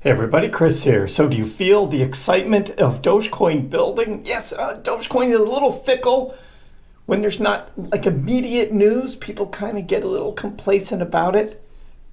Hey everybody, Chris here. So do you feel the excitement of Dogecoin building? Yes, Dogecoin is a little fickle. When there's not like immediate news, people kind of get a little complacent about it.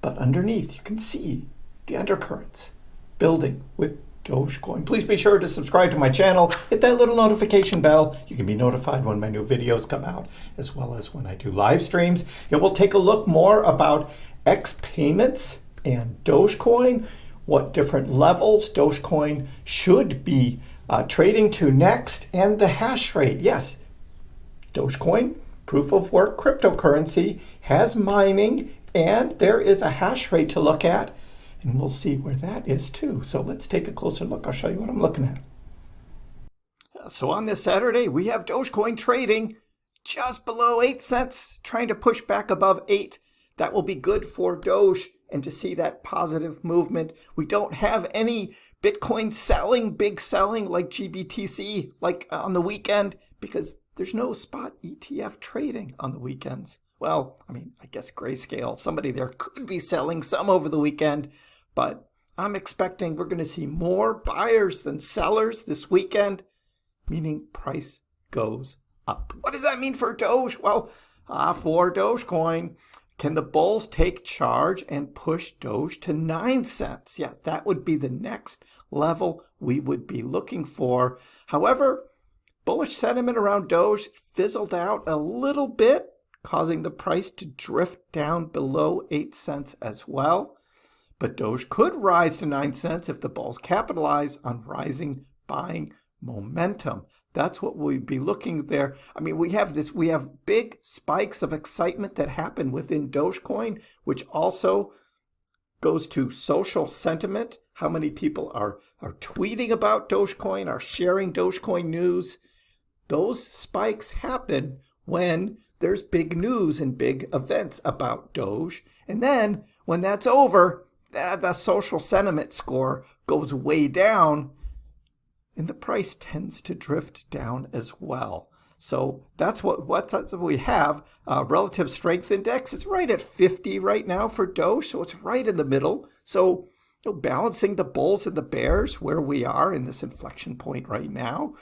But underneath, you can see the undercurrents building with Dogecoin. Please be sure to subscribe to my channel. Hit that little notification bell. You can be notified when my new videos come out, as well as when I do live streams. And we'll take a look more about X payments and Dogecoin, what different levels Dogecoin should be trading to next, and the hash rate. Yes, Dogecoin, proof of work cryptocurrency, has mining, and there is a hash rate to look at, and we'll see where that is too. So let's take a closer look. I'll show you what I'm looking at. So on this Saturday, we have Dogecoin trading just below 8 cents, trying to push back above 8. That will be good for Doge. And to see that positive movement. We don't have any Bitcoin selling, big selling like GBTC, like on the weekend, because there's no spot ETF trading on the weekends. Well, I mean, I guess Grayscale, somebody there could be selling some over the weekend, but I'm expecting we're going to see more buyers than sellers this weekend, meaning price goes up. What does that mean for Doge? Well, for Dogecoin, can the bulls take charge and push Doge to 9 cents? Yeah, that would be the next level we would be looking for. However, bullish sentiment around Doge fizzled out a little bit, causing the price to drift down below 8 cents as well. But Doge could rise to 9 cents if the bulls capitalize on rising buying momentum. That's what we'd be looking there. I mean, we have big spikes of excitement that happen within Dogecoin, which also goes to social sentiment. How many people are tweeting about Dogecoin, are sharing Dogecoin news. Those spikes happen when there's big news and big events about Doge. And then when that's over, the social sentiment score goes way down, and the price tends to drift down as well. So that's what we have. Relative strength index is right at 50 right now for Doge, so it's right in the middle. So balancing the bulls and the bears where we are in this inflection point right now.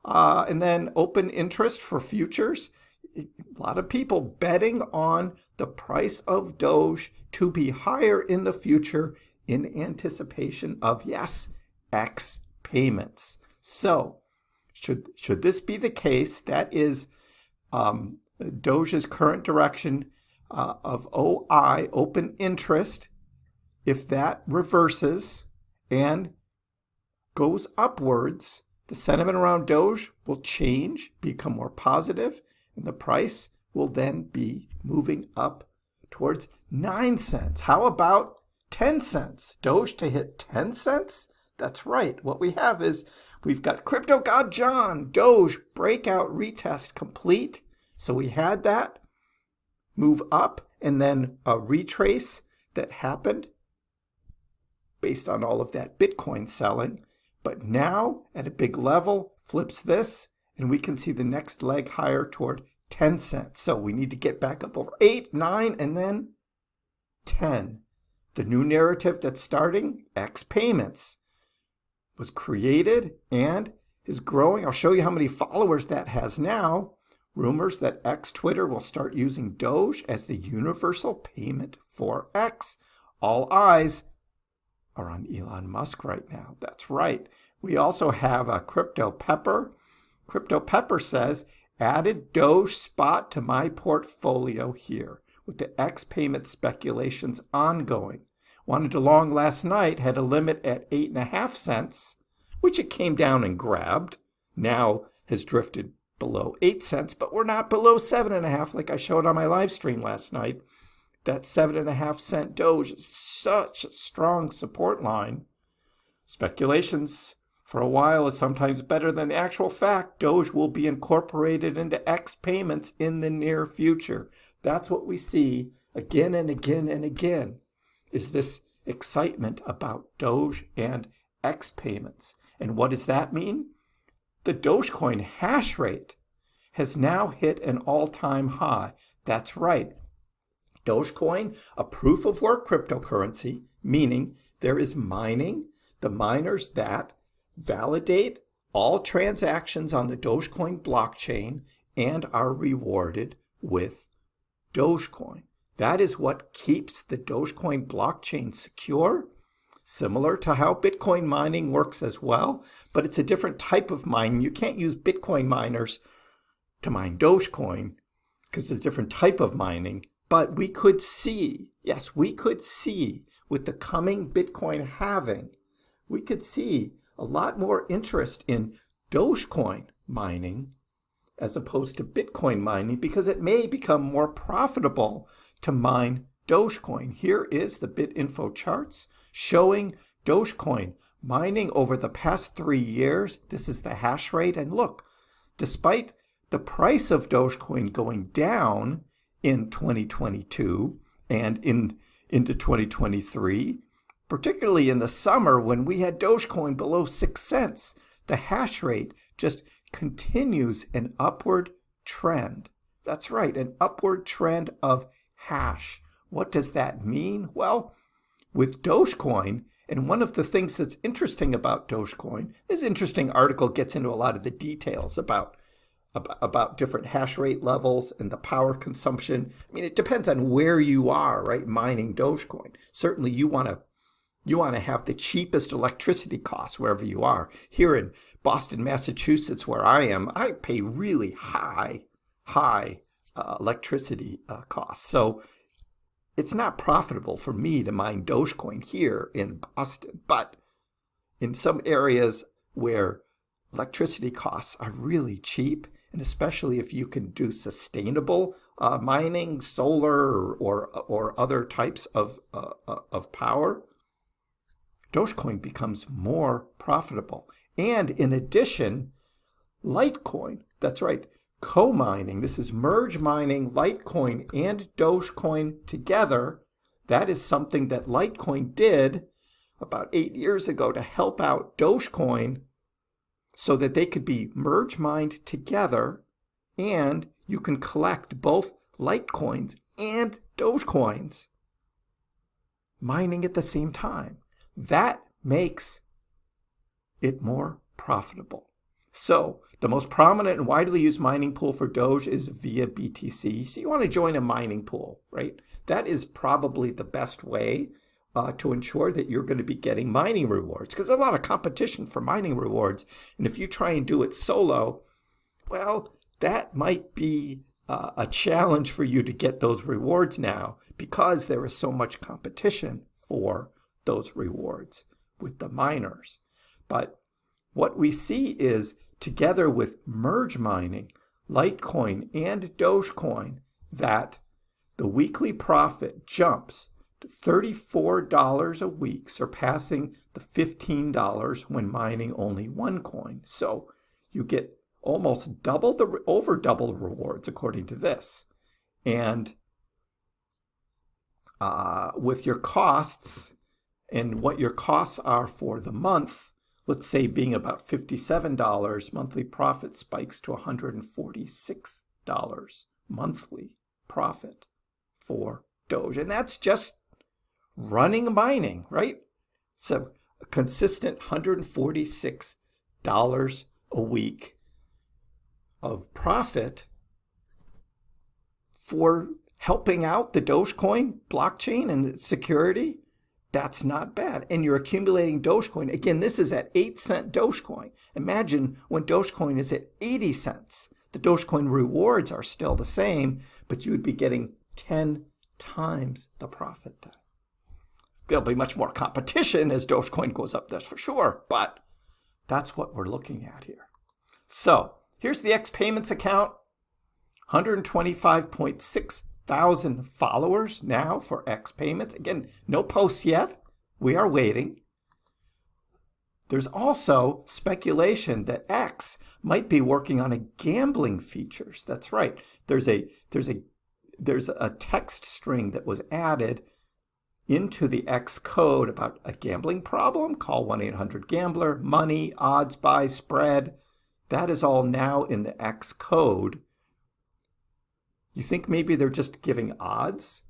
And then open interest for futures. A lot of people betting on the price of Doge to be higher in the future in anticipation of, yes, X payments. So, should this be the case, that is Doge's current direction of OI, open interest. If that reverses and goes upwards, the sentiment around Doge will change, become more positive, and the price will then be moving up towards 9 cents. How about 10 cents? Doge to hit 10 cents? That's right. What we have is we've got Crypto God John, Doge, breakout retest complete. So we had that move up and then a retrace that happened based on all of that Bitcoin selling. But now at a big level, flips this, and we can see the next leg higher toward 10 cents. So we need to get back up over 8, 9, and then 10. The new narrative that's starting, X payments, was created and is growing. I'll show you how many followers that has now. Rumors that X Twitter will start using Doge as the universal payment for X. All eyes are on Elon Musk right now. That's right. We also have a Crypto Pepper. Crypto Pepper says, added Doge spot to my portfolio here with the X payment speculations ongoing. Wanted to long last night, had a limit at 8.5 cents, which it came down and grabbed. Now has drifted below 8 cents, but we're not below 7.5 like I showed on my live stream last night. That 7.5 cent Doge is such a strong support line. Speculations for a while is sometimes better than the actual fact. Doge will be incorporated into X payments in the near future. That's what we see again and again and again. Is this excitement about Doge and X payments. And what does that mean? The Dogecoin Hashrate has now hit an all-time high. That's right. Dogecoin, a proof of work cryptocurrency, meaning there is mining, the miners that validate all transactions on the Dogecoin blockchain and are rewarded with Dogecoin. That is what keeps the Dogecoin blockchain secure, similar to how Bitcoin mining works as well, but it's a different type of mining. You can't use Bitcoin miners to mine Dogecoin because it's a different type of mining. But we could see, yes, we could see with the coming Bitcoin halving, we could see a lot more interest in Dogecoin mining as opposed to Bitcoin mining because it may become more profitable to mine Dogecoin. Here is the BitInfo charts showing Dogecoin mining over the past 3 years. This is the hash rate. And look, despite the price of Dogecoin going down in 2022 and into 2023, particularly in the summer when we had Dogecoin below 6 cents, the hash rate just continues an upward trend. That's right, an upward trend of hash. What does that mean? Well, with Dogecoin, and one of the things that's interesting about Dogecoin, this interesting article gets into a lot of the details about different hash rate levels and the power consumption. I mean, it depends on where you are, right, mining Dogecoin. Certainly you want to have the cheapest electricity costs wherever you are. Here in Boston, Massachusetts, where I am, I pay really high electricity costs. So it's not profitable for me to mine Dogecoin here in Boston. But in some areas where electricity costs are really cheap, and especially if you can do sustainable mining, solar or other types of power, Dogecoin becomes more profitable. And in addition, Litecoin, that's right, co-mining, this is merge mining Litecoin and Dogecoin together. That is something that Litecoin did about 8 years ago to help out Dogecoin so that they could be merge mined together, and you can collect both Litecoins and Dogecoins mining at the same time. That makes it more profitable. So the most prominent and widely used mining pool for Doge is via BTC. So you want to join a mining pool, right? That is probably the best way to ensure that you're going to be getting mining rewards, because there's a lot of competition for mining rewards. And if you try and do it solo, well, that might be a challenge for you to get those rewards now because there is so much competition for those rewards with the miners. But what we see is, together with merge mining, Litecoin and Dogecoin, that the weekly profit jumps to $34 a week, surpassing the $15 when mining only one coin. So you get almost over double the rewards according to this. And with your costs and what your costs are for the month, let's say being about $57, monthly profit spikes to $146 monthly profit for Doge. And that's just running mining, right? So a consistent $146 a week of profit for helping out the Dogecoin blockchain and its security. That's not bad. And you're accumulating Dogecoin. Again, this is at 8-cent Dogecoin. Imagine when Dogecoin is at 80 cents. The Dogecoin rewards are still the same, but you would be getting 10 times the profit then. There'll be much more competition as Dogecoin goes up, that's for sure, but that's what we're looking at here. So here's the X Payments account, 125.6 thousand followers now for X Payments. Again, no posts yet. We are waiting. There's also speculation that X might be working on a gambling features. That's right. There's a text string that was added into the X code about a gambling problem. Call 1-800-GAMBLER, money, odds, buy, spread. That is all now in the X code. You think maybe they're just giving odds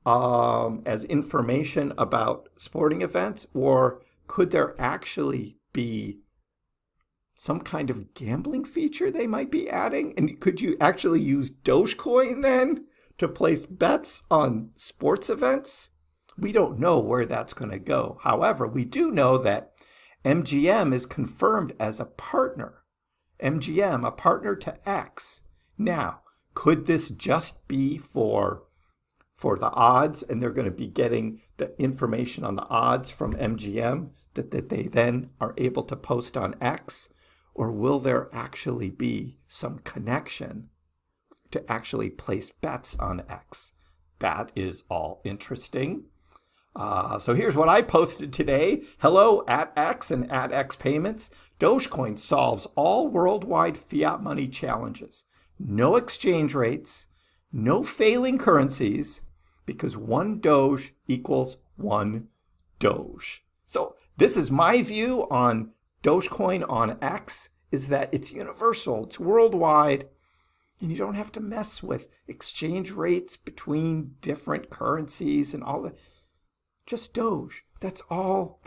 as information about sporting events, or could there actually be some kind of gambling feature they might be adding? And could you actually use Dogecoin then to place bets on sports events? We don't know where that's going to go. However, we do know that MGM is confirmed as a partner. MGM, a partner to X. Now, could this just be for the odds, and they're going to be getting the information on the odds from MGM that they then are able to post on X? Or will there actually be some connection to actually place bets on X? That is all interesting. So here's what I posted today. Hello, @X and @X Payments. Dogecoin solves all worldwide fiat money challenges. No exchange rates, no failing currencies, because one Doge equals one Doge. So this is my view on Dogecoin on X, is that it's universal, it's worldwide, and you don't have to mess with exchange rates between different currencies and all that. Just Doge. That's all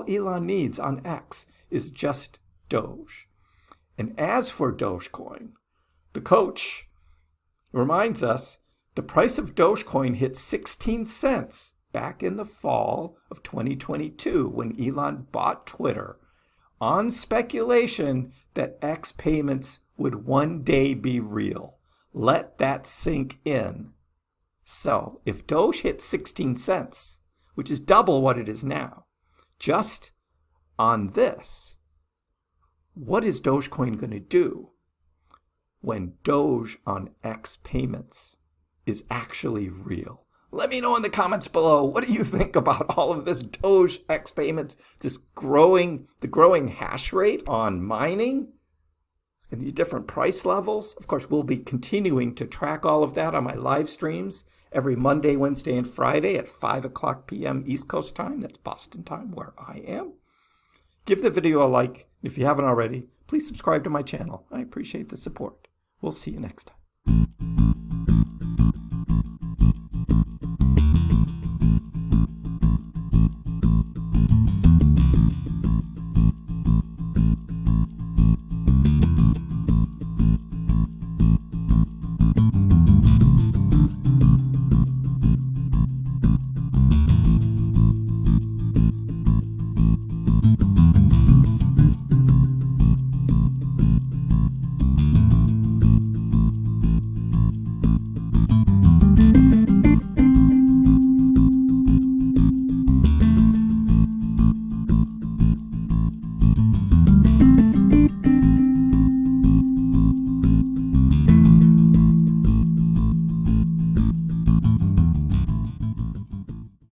Elon needs on X is just Doge. And as for Dogecoin, the coach reminds us the price of Dogecoin hit 16 cents back in the fall of 2022 when Elon bought Twitter on speculation that X payments would one day be real. Let that sink in. So if Doge hits 16 cents, which is double what it is now, just on this, what is Dogecoin going to do when Doge on X payments is actually real? Let me know in the comments below. What do you think about all of this Doge X payments, the growing hash rate on mining and these different price levels? Of course, we'll be continuing to track all of that on my live streams every Monday, Wednesday, and Friday at 5:00 p.m. East Coast time. That's Boston time where I am. Give the video a like. If you haven't already, please subscribe to my channel. I appreciate the support. We'll see you next time.